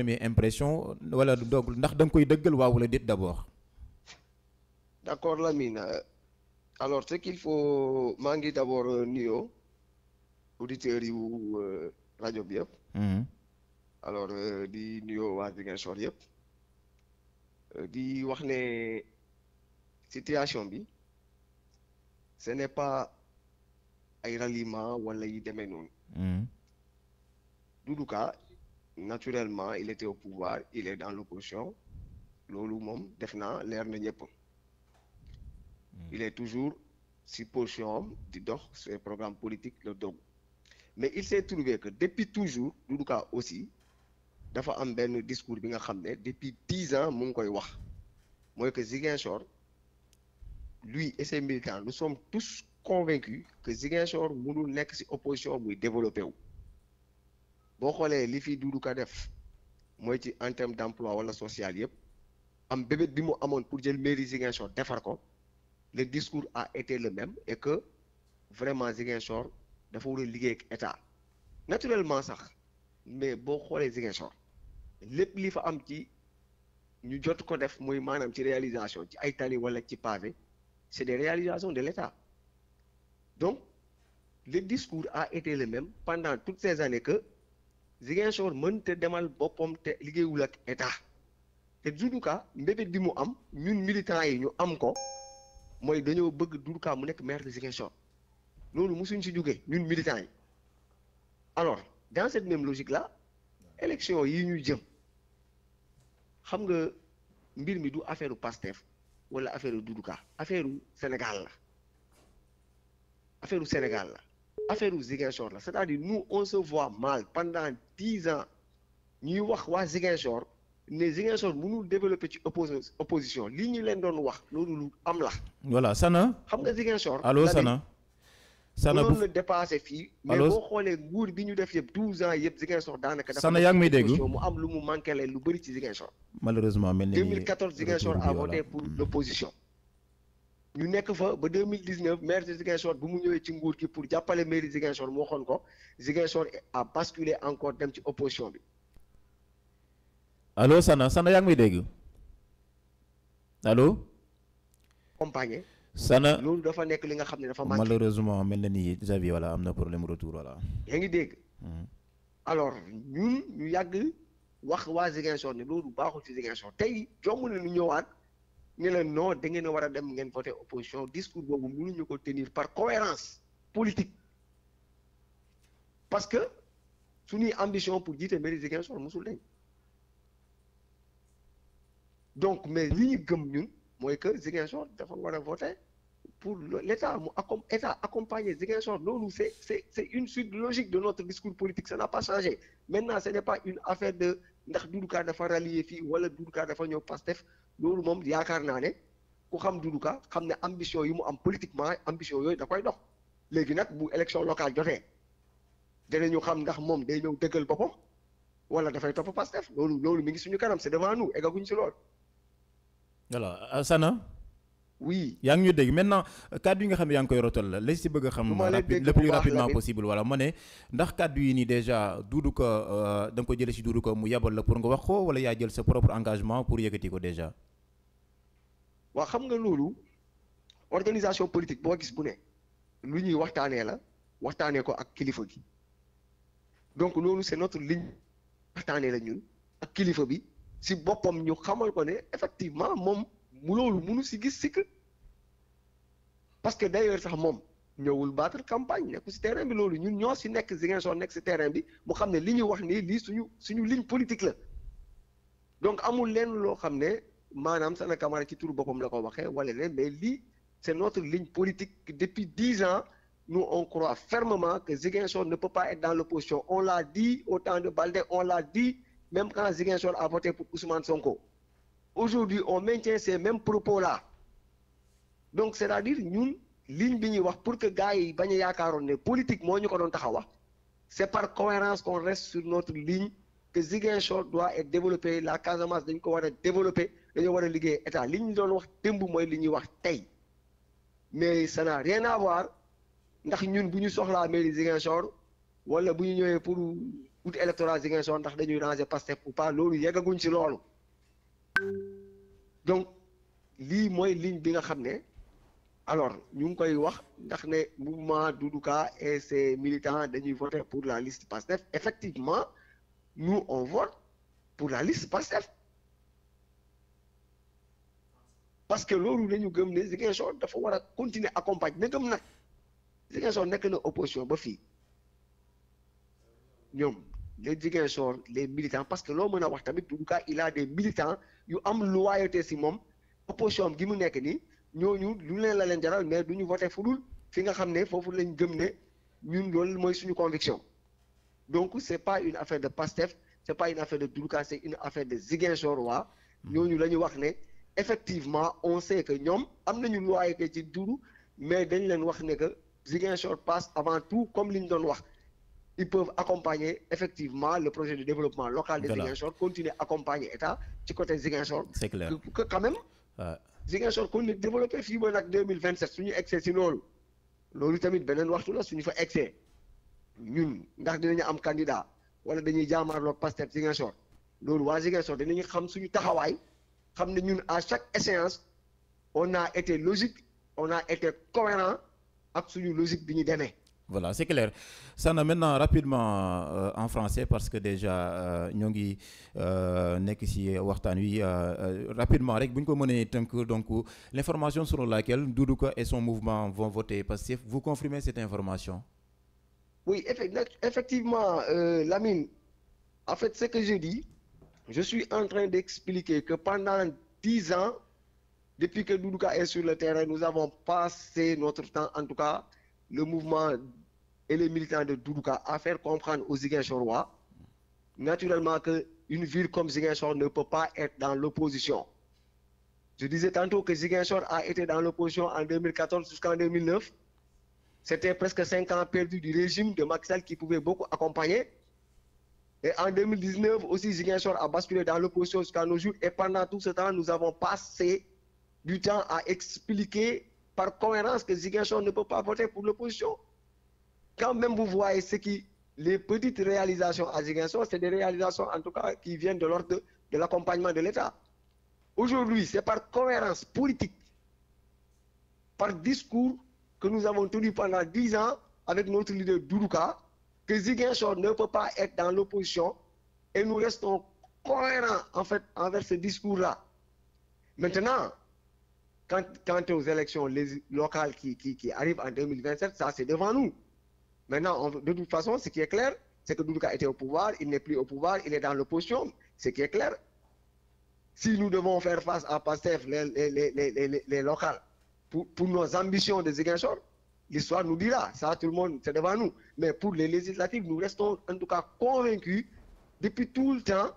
première impression wala donc ndax da nga koy dëggal waaw wala déet d'abord. D'accord Lamine. Alors ce qu'il faut maa ngi d'abord nuyoo auditeurs yu rajo bi yëpp. Alors di nuyoo waa Ziguinchor yëpp. di wax ne situation bi ce n'est pas ay ralliement wala yi demee noonu. Doudou Ka naturellement il était au pouvoir il est dans l'opposition loolu moom def naa leer na ñëpp. Il est toujours si position am di dox ses programmes politiques le dog mais il s'est trouvé que depuis toujours Doudou Ka aussi dafa am benn discours bi nga xam ne depuis 10 ans mu ngi koy wax mooy que Ziguinchor lui et ses militants nous sommes tous convaincus que Ziguinchor mënul nekk ci opposition muy développé wu boo xoolee li fi Doudou Ka def mooy ci en termes d'emploi wala social yëpp am bébét bi mu amoon pour jël mairie Ziguinchor defar ko le discours a été le même et que vraiment Ziguinchor dafa war a liggéey ak état naturellement sax mais boo xoolee Ziguinchor lépp li fa am ci ñu jot ko def muy maanaam ci réalisation ci ay tali wala ci pavé c'est des réalisations de l'état donc le discours a été le même pendant toutes ces années que Ziguinchor mënta demal boppam te liggéeyul ak état te Doudou Ka mbébét bi mu am ñun militants yi ñu am ko mooy dañoo bëgg Doudou Ka mu nekk maire de Ziguinchor loolu mosuñ si jógee ñun militants yi alors dans cette même logique là élection yi ñuy jëm xam nga mbir mi du affaire u Pastef wala affaire u Doudou Ka affaire u Sénégal la affaire u Ziguinchor la c'est-à-dire nous on se voit mal pendant 10 ans ñuy wax waa Ziguinchor ne Ziguinchor mënul développer ci opposition lii ñu leen doon wax loolu lu am la. voilà Sana. xam nga Ziguinchor. allo Sana. Sana bu la dépassé fii. mais boo xoolee nguur bi ñu def yëpp 12 ans yëpp Ziguinchor daanaka. Sana yaa ngi may dégg mu am lu mu manqué leen lu bëri ci Ziguinchor. malheureusement mel ni 2014 Ziguinchor a voté pour l'opposition. ñu nekk fa ba 2019 maire de Ziguinchor bu mu ñëwee ci nguur gi pour jàppale mairie Ziguinchor mu waxoon ko Ziguinchor a basculé encore dem ci opposition bi. allo Sana yaa ngi may dégg allo. accompagné. Sana loolu dafa nekk li nga xam ne dafa manqué. malheureusement mel na ni Xavier voilà am na problème retour voilà. yaa ngi dégg. alors ñun ñu yàgg wax waa Ziguinchor ne loolu baaxul ci Ziguinchor tey jomb na ñu ñëwaat ne la non da ngeen a war a dem ngeen voter opposition discours boobu mënuñu ko tenir par cohérence politique parce que suñuy ambition pour jiite mairie Ziguinchor mosul dañ donc mais li ñu gëm ñun mooy que Ziguinchor dafa war a voter pour l'État mu état accompagner Ziguinchor loolu c'est une suite logique de notre discours politique ça n'a pas changé maintenant ce n'est pas une affaire de ndax Doudou Ka dafa rallier fii wala Doudou Ka dafa ñëw Pastef loolu moom yaakaar naa ne ku xam Doudou Ka xam ne ambition yi mu am politiquement ambition yooyu da koy dox léegi nag bu élection locale jotee dinañu xam ndax moom day ñëw dëggal boppam wala dafay topp Pastef loolu mi ngi suñu kanam c'est devant nous eggaguñ ci loolu. voilà Sana. oui yaa ngi ñu dégg maintenant kàddu yi nga xam ne yaa ngi koy rotal la li si bëgg a xam le plus rapidement possible voilà ma ne ndax kàddu yi nii déjà Doudou Ka da nga ko jëlee si Doudou Ka mu yabal la pour nga wax ko wala yaa jël sa propre engagement pour yëkkati ko déjà. waaw xam nga loolu organisation politique boo gis bu ne lu ñuy waxtaanee la waxtaanee ko ak kilifa gi donc loolu c'est notre ligne waxtaanee la ñun ak kilifa bi si boppam ñu xamal ko ne effectivement moom. mu loolu mënu si gis sikk parce que d'ailleurs sax moom ñëwul battre campagne nekku si terrain bi loolu ñun ñoo si nekk Ziguinchor nekk si terrain bi mu xam ne li ñuy wax nii lii suñu ligne politique la donc amul lenn loo xam ne maanaam Sana Camara ci turu boppam la ko waxee wala leen mais lii c'est notre ligne politique depuis 10 ans nous on croit fermement que Ziguinchor ne peut pas être dans l'opposition on l'a dit au temps de Baldé on l'a dit même quand Ziguinchor a voté pour Ousmane Sonko. Aujourd'hui on maintient ces mêmes propos-là donc c'est-à-dire ñun ligne bi ñuy wax pour que gars yi bañ a yaakaaroon ne politique moo ñu ko doon tax a wax c'est par cohérence qu'on reste sur notre ligne que Ziguinchor doit être développé la Casamance dañ ko war a développer dañoo war a liggéey état li ñu doon wax démb mooy li ñuy wax tey mais ça n'a rien à voir ndax ñun bu ñu soxlaa mairie Ziguinchor wala bu ñu ñëwee pour out électoral Ziguinchor ndax dañuy ranger Pastef ou pas loolu yeggaguñ ci loolu donc lii mooy ligne bi nga xam ne alors ñu ngi koy wax ndax ne mouvement Doudou Ka et ses militants dañuy voter pour la liste Pastef effectivement nous on vote pour la liste Pastef parce que loolu la ñu gëm ne Ziguinchor dafa war a continuer accompagner na gëm nag Ziguinchor nekk na opposition ba fii ñoom les Ziguinchor les militants parce que loo mën a wax tamit Doudou Ka il a des militants yu am loyauté si moom opposition am gi mu nekk nii ñooñu lu leen la leen jaral mais du ñu voté fu dul fi nga xam ne foofu lañ gëm ne ñun loolu mooy suñu conviction donc c'est pas une affaire de Pastef c'est pas une affaire de Doudou Ka c'est une affaire de Ziguinchor waa ñooñu la ñu wax ne effectivement on sait que ñoom am nañu loyauté ci Doudou mais dañ leen wax ne que Ziguinchor passe avant tout comme li ñu doon wax ils peuvent accompagner effectivement le projet de développement local de Ziguinchor continuer accompagner état ci côté Ziguinchor c'est clair que quand même Ziguinchor continuer développer fii ba nag 2027 suñu excès si loolu tamit beneen waxtu la suñu fa excès ñun ndax dinañu am candidat wala dañuy jaamarloog Pastef Ziguinchor loolu waa Ziguinchor dinañu xam suñu taxawaay xam ne ñun à chaque échéance on a été logique on a été cohérent ak suñu logique bi ñu demee. Voilà, c'est clair. Sana, maintenant, rapidement, en français, parce que déjà, ñoo ngi nekk ci waxtaan wi rapidement rek bu ñu ko mënee tënk donc l'information selon laquelle Doudou Ka et son mouvement vont voter Pastef, vous confirmez cette information? Oui, effectivement, Lamine, en fait, ce que je dis, je suis en train d'expliquer que pendant 10 ans, depuis que Doudou Ka est sur le terrain, nous avons passé notre temps, en tout cas, le mouvement et les militants de Doudou Ka à faire comprendre aux Ziguinchorois, naturellement qu'une ville comme Ziguinchor ne peut pas être dans l'opposition. Je disais tantôt que Ziguinchor a été dans l'opposition en 2014 jusqu'en 2009. C'était presque 5 ans perdus du régime de Macky Sall qui pouvait beaucoup accompagner. Et en 2019 aussi, Ziguinchor a basculé dans l'opposition jusqu'à nos jours. Et pendant tout ce temps, nous avons passé du temps à expliquer par cohérence que Ziguinchor ne peut pas voter pour l'opposition. Quand même vous voyez les petites réalisations à Ziguinchor, c'est des réalisations en tout cas qui viennent de l'ordre de l'accompagnement de l'État. Aujourd'hui, c'est par cohérence politique, par discours que nous avons tenu pendant 10 ans avec notre leader Doudou Ka, que Ziguinchor ne peut pas être dans l'opposition et nous restons cohérents en fait envers ce discours-là. Maintenant, quant aux élections locales qui arrivent en 2027, ça c'est devant nous. Maintenant, de toute façon, ce qui est clair, c'est que Doudou Ka était au pouvoir, il n'est plus au pouvoir, il est dans l'opposition. Ce qui est clair, si nous devons faire face à Pastef, les locales, pour nos ambitions de Ziguinchor, l'histoire nous dira, ça tout le monde, c'est devant nous. Mais pour les législatives, nous restons en tout cas convaincus depuis tout le temps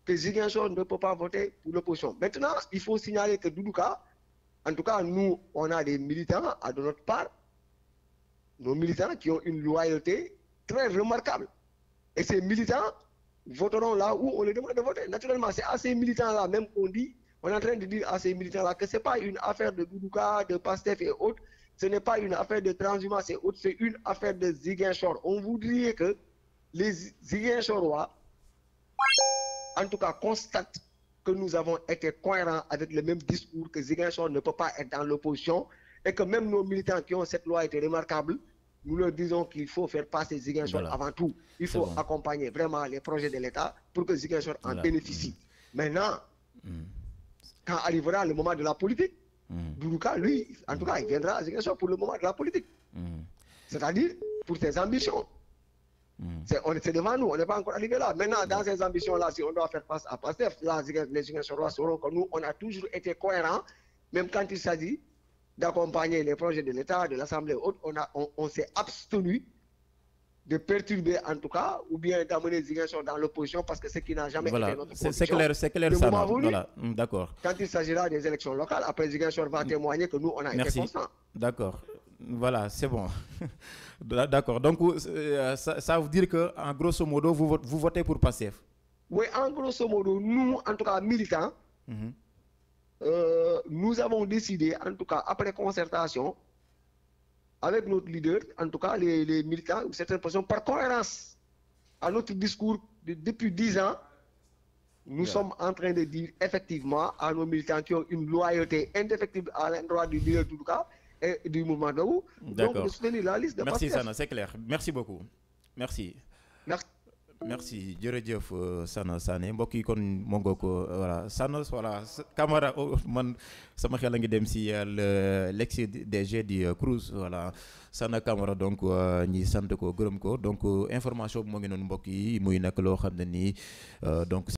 que Ziguinchor ne peut pas voter pour l'opposition. Maintenant, il faut signaler que Doudou Ka, en tout cas, nous, on a des militants à de notre part, nos militants qui ont une loyauté très remarquable. Et ces militants voteront là où on les demande de voter. Naturellement, c'est à ces militants-là même qu'on dit, on est en train de dire à ces militants-là que ce n'est pas une affaire de Doudou Ka, de Pastef et autres, ce n'est pas une affaire de transhumance et autres, c'est une affaire de Ziguinchor. On voudrait que les Ziguinchorois, en tout cas, constatent que nous avons été cohérents avec le même discours, que Ziguinchor ne peut pas être dans l'opposition et que même nos militants qui ont cette loyauté remarquable, nous leur disons qu'il faut faire passer Ziguinchor avant tout. Il faut accompagner vraiment les projets de l'État pour que Ziguinchor en bénéficie. Maintenant, quand arrivera le moment de la politique, Doudou Ka, lui, en tout cas, il viendra à Ziguinchor pour le moment de la politique. C'est-à-dire pour ses ambitions. C'est devant nous, on n'est pas encore arrivé là. Maintenant, dans ces ambitions-là, si on doit faire face à Pastef, là, les Ziguinchorois sauront que nous, on a toujours été cohérents, même quand il s'agit d'accompagner les projets de l'État, de l'Assemblée haute, on s'est abstenu de perturber en tout cas, ou bien d'amener Ziguinchor dans l'opposition, parce que ce qui n'a jamais été notre position. C'est clair ça. Voilà, d'accord. Quand il s'agira des élections locales, après Ziguinchor va témoigner que nous, on a été constants. D'accord. Voilà, c'est bon. D'accord. Donc, ça veut dire que, en grosso modo, vous votez pour Pastef? Oui, en grosso modo, nous, en tout cas, militants, nous avons décidé, en tout cas, après concertation, avec notre leader, en tout cas, les militants, certaines personnes, par cohérence à notre discours depuis 10 ans, nous sommes en train de dire effectivement à nos militants qui ont une loyauté indéfectible à l'endroit du leader Doudou et du mouvement Debout, donc de soutenir la liste de Merci Pastef. Sana, c'est clair. Merci beaucoup. Merci. Merci jërëjëf Sana Sané mbokk yi kon moo ngoo ko voilà Sana voilà Camara man sama xel a ngi dem si l'ex DG di Cruz voilà Sana Camara donc ñi sant ko gërëm ko donc information bi moo ngi noonu mbokk yi muy nekk loo xam ne nii donc